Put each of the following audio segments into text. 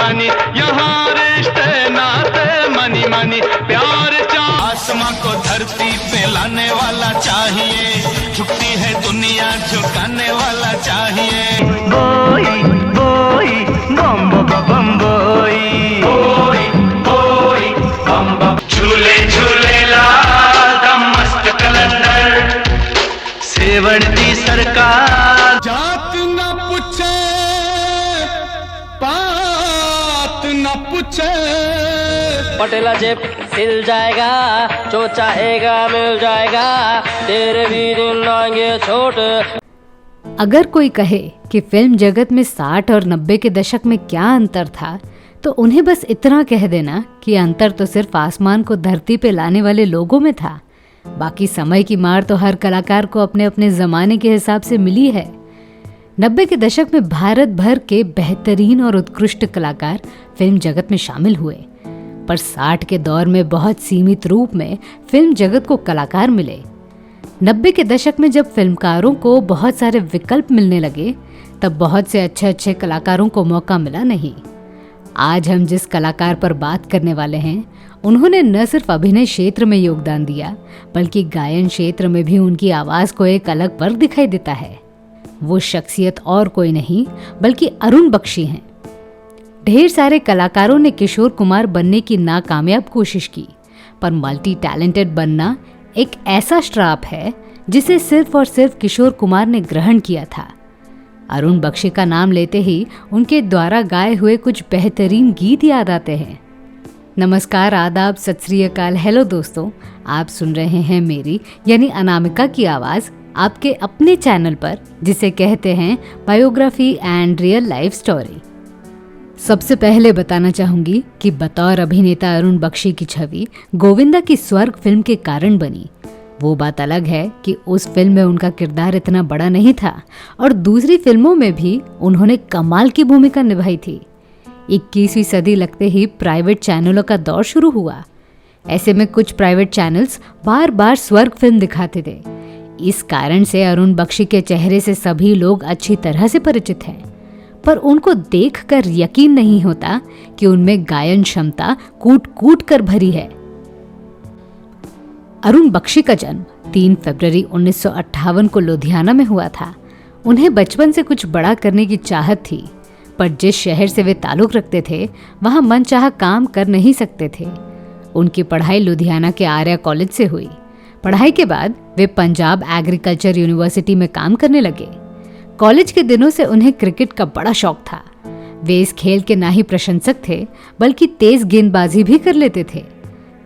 जानी, यहाँ रिश्ते नाते मनी मनी, प्यार आसमां को धरती पे लाने वाला चाहिए, झुकती है दुनिया झुकाने वाला चाहिए। बोई बोई बम बम बोई, बोई बोई बम बम, झूले झूले लाल दम मस्त कलंदर, सेवड़ दी सरकार। जात न पूछे पात न पूछे, पटेला जेब हिल जाएगा, जो चाहेगा मिल जाएगा, तेरे भी दिन आएंगे छोट। अगर कोई कहे कि फिल्म जगत में 60 और 90 के दशक में क्या अंतर था, तो उन्हें बस इतना कह देना कि अंतर तो सिर्फ आसमान को धरती पे लाने वाले लोगों में था। बाकी समय की मार तो हर कलाकार को अपने अपने जमाने के हिसाब से मिली है। 90 के दशक में भारत भर के बेहतरीन और उत्कृष्ट कलाकार फिल्म जगत में शामिल हुए, पर 60 के दौर में बहुत सीमित रूप में फिल्म जगत को कलाकार मिले। 90 के दशक में जब फिल्मकारों को बहुत सारे विकल्प मिलने लगे, तब बहुत से अच्छे अच्छे कलाकारों को मौका मिला नहीं। आज हम जिस कलाकार पर बात करने वाले हैं, उन्होंने न सिर्फ अभिनय क्षेत्र में योगदान दिया, बल्कि गायन क्षेत्र में भी उनकी आवाज को एक अलग वर्ग दिखाई देता है। वो शख्सियत और कोई नहीं बल्कि अरुण बख्शी हैं। ढेर सारे कलाकारों ने किशोर कुमार बनने की नाकामयाब कोशिश की, पर मल्टी टैलेंटेड बनना एक ऐसा श्राप है जिसे सिर्फ और सिर्फ किशोर कुमार ने ग्रहण किया था। अरुण बख्शी का नाम लेते ही उनके द्वारा गाए हुए कुछ बेहतरीन गीत याद आते हैं। नमस्कार, आदाब, सत श्री अकाल, हेलो दोस्तों, आप सुन रहे हैं मेरी यानी अनामिका की आवाज़ आपके अपने चैनल पर, जिसे कहते हैं biography and real life story. सबसे पहले बताना चाहूंगी कि बतौर अभिनेता अरुण बख्शी की छवि गोविंदा की स्वर्ग फिल्म के कारण बनी। वो बात अलग है कि उस फिल्म में उनका किरदार इतना बड़ा नहीं था और दूसरी फिल्मों में भी उन्होंने कमाल की भूमिका निभाई थी। 21वीं सदी लगते ही प्राइवेट चैनलों का दौर शुरू हुआ। ऐसे में कुछ प्राइवेट चैनल्स बार बार स्वर्ग फिल्म दिखाते थे। इस कारण से अरुण बख्शी के चेहरे से सभी लोग अच्छी तरह से परिचित हैं, पर उनको देखकर यकीन नहीं होता कि उनमें गायन क्षमता कूट कूट कर भरी है। अरुण बख्शी का जन्म 3 फरवरी 1958 को लुधियाना में हुआ था। उन्हें बचपन से कुछ बड़ा करने की चाहत थी, पर जिस शहर से वे ताल्लुक रखते थे वहां मनचाहा काम कर नहीं सकते थे। उनकी पढ़ाई लुधियाना के आर्या कॉलेज से हुई। पढ़ाई के बाद वे पंजाब एग्रीकल्चर यूनिवर्सिटी में काम करने लगे। कॉलेज के दिनों से उन्हें क्रिकेट का बड़ा शौक था। वे इस खेल के ना ही प्रशंसक थे बल्कि तेज गेंदबाजी भी कर लेते थे,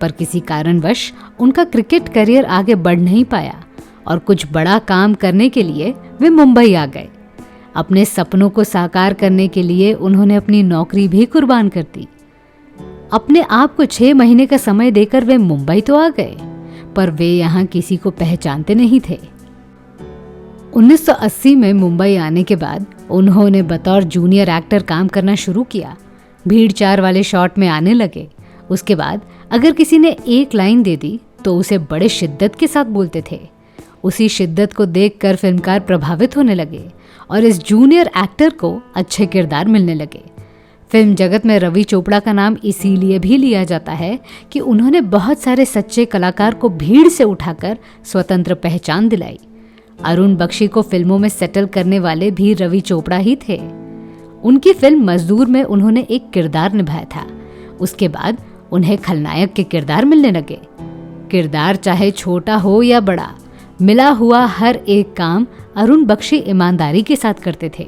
पर किसी कारणवश उनका क्रिकेट करियर आगे बढ़ नहीं पाया और कुछ बड़ा काम करने के लिए वे मुंबई आ गए। अपने सपनों को साकार करने के लिए उन्होंने अपनी नौकरी भी कुर्बान कर दी। अपने आप को 6 महीने का समय देकर वे मुंबई तो आ गए, पर वे यहाँ किसी को पहचानते नहीं थे। 1980 में मुंबई आने के बाद उन्होंने बतौर जूनियर एक्टर काम करना शुरू किया। भीड़ चार वाले शॉट में आने लगे। उसके बाद अगर किसी ने एक लाइन दे दी तो उसे बड़े शिद्दत के साथ बोलते थे। उसी शिद्दत को देखकर फिल्मकार प्रभावित होने लगे और इस जूनियर एक्टर को अच्छे किरदार मिलने लगे। फिल्म जगत में रवि चोपड़ा का नाम इसीलिए भी लिया जाता है कि उन्होंने बहुत सारे सच्चे कलाकार को भीड़ से उठाकर स्वतंत्र पहचान दिलाई। अरुण बख्शी को फिल्मों में सेटल करने वाले भी रवि चोपड़ा ही थे। उनकी फिल्म मजदूर में उन्होंने एक किरदार निभाया था। उसके बाद उन्हें खलनायक के किरदार मिलने लगे। किरदार चाहे छोटा हो या बड़ा, मिला हुआ हर एक काम अरुण बख्शी ईमानदारी के साथ करते थे,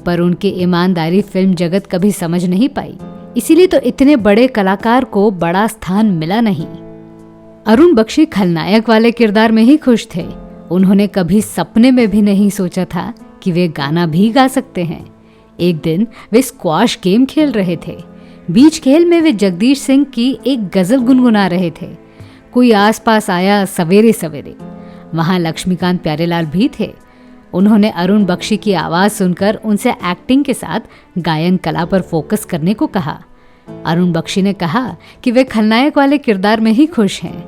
पर उनकी ईमानदारी फिल्म जगत कभी समझ नहीं पाई। इसीलिए तो इतने बड़े कलाकार को बड़ा स्थान मिला नहीं। अरुण बख्शी खलनायक वाले किरदार में ही खुश थे। उन्होंने कभी सपने में भी नहीं सोचा था कि वे गाना भी गा सकते हैं। एक दिन वे स्क्वाश गेम खेल रहे थे। बीच खेल में वे जगदीश सिंह की एक गजल गुनगुना रहे थे। कोई आसपास आया सवेरे सवेरे। वहां लक्ष्मीकांत प्यारेलाल भी थे। उन्होंने अरुण बख्शी की आवाज सुनकर उनसे एक्टिंग के साथ गायन कला पर फोकस करने को कहा। अरुण बख्शी ने कहा कि वे खलनायक वाले किरदार में ही खुश हैं,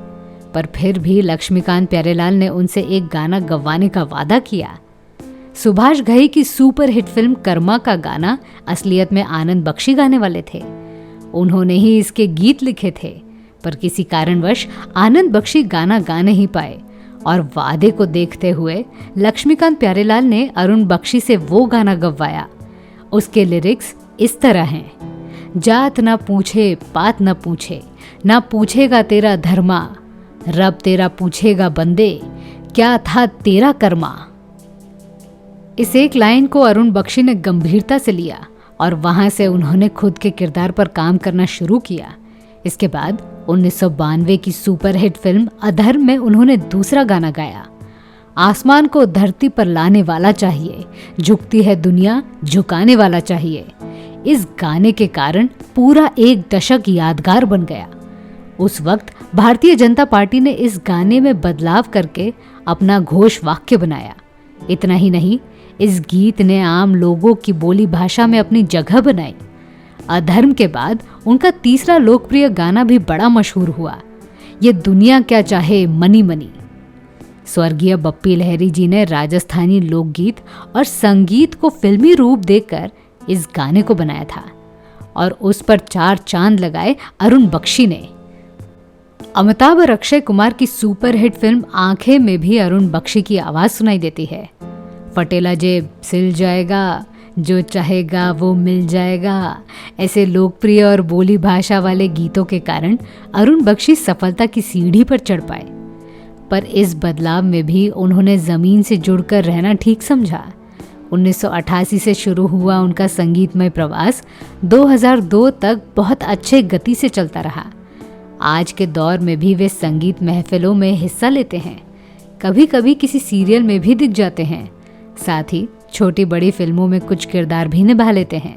पर फिर भी लक्ष्मीकांत प्यारेलाल ने उनसे एक गाना गवाने का वादा किया। सुभाष घई की सुपर हिट फिल्म कर्मा का गाना असलियत में आनंद बख्शी गाने वाले थे। उन्होंने ही इसके गीत लिखे थे, पर किसी कारणवश आनंद बख्शी गाना गा नहीं पाए और वादे को देखते हुए लक्ष्मीकांत प्यारेलाल ने अरुण बख्शी से वो गाना गवाया। उसके लिरिक्स इस तरह हैं: जात ना पूछे पात ना पूछे, ना पूछेगा तेरा धर्मा, रब तेरा पूछेगा बंदे, क्या था तेरा कर्मा। इस एक लाइन को अरुण बख्शी ने गंभीरता से लिया और वहां से उन्होंने खुद के किरदार पर काम करना शुरू किया। इसके बाद 1992 की सुपरहिट फिल्म अधर्म में उन्होंने दूसरा गाना गाया, आसमान को धरती पर लाने वाला चाहिए, झुकती है दुनिया झुकाने वाला चाहिए। इस गाने के कारण पूरा एक दशक यादगार बन गया। उस वक्त भारतीय जनता पार्टी ने इस गाने में बदलाव करके अपना घोष वाक्य बनाया। इतना ही नहीं, इस गीत ने आम लोगों की बोली भाषा में अपनी जगह बनाई। अधर्म के बाद उनका तीसरा लोकप्रिय गाना भी बड़ा मशहूर हुआ, ये दुनिया क्या चाहे मनी मनी। स्वर्गीय बप्पी लहरी जी ने राजस्थानी लोकगीत और संगीत को फिल्मी रूप देकर इस गाने को बनाया था और उस पर 4 चांद लगाए अरुण बख्शी ने। अमिताभ और अक्षय कुमार की सुपरहिट फिल्म आंखें में भी अरुण बख्शी की आवाज सुनाई देती है। फटेला जेब सिल जाएगा, जो चाहेगा वो मिल जाएगा, ऐसे लोकप्रिय और बोली भाषा वाले गीतों के कारण अरुण बख्शी सफलता की सीढ़ी पर चढ़ पाए। पर इस बदलाव में भी उन्होंने जमीन से जुड़कर रहना ठीक समझा। 1988 से शुरू हुआ उनका संगीतमय प्रवास 2002 तक बहुत अच्छे गति से चलता रहा। आज के दौर में भी वे संगीत महफिलों में हिस्सा लेते हैं, कभी कभी किसी सीरियल में भी दिख जाते हैं, साथ ही छोटी बड़ी फिल्मों में कुछ किरदार भी निभा लेते हैं।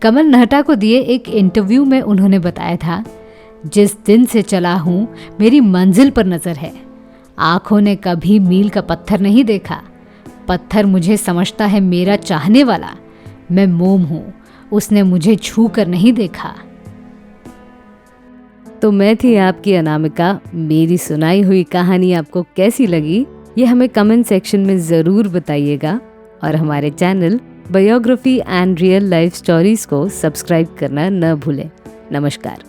कमल नहटा को दिए एक इंटरव्यू में उन्होंने बताया था, जिस दिन से चला हूँ मेरी मंजिल पर नजर है, आंखों ने कभी मील का पत्थर नहीं देखा, पत्थर मुझे समझता है मेरा चाहने वाला, मैं मोम हूँ, उसने मुझे छू कर नहीं देखा। तो मैं थी आपकी अनामिका। मेरी सुनाई हुई कहानी आपको कैसी लगी ये हमें कमेंट सेक्शन में ज़रूर बताइएगा और हमारे channel biography and real life stories को सब्सक्राइब करना न भूलें। नमस्कार।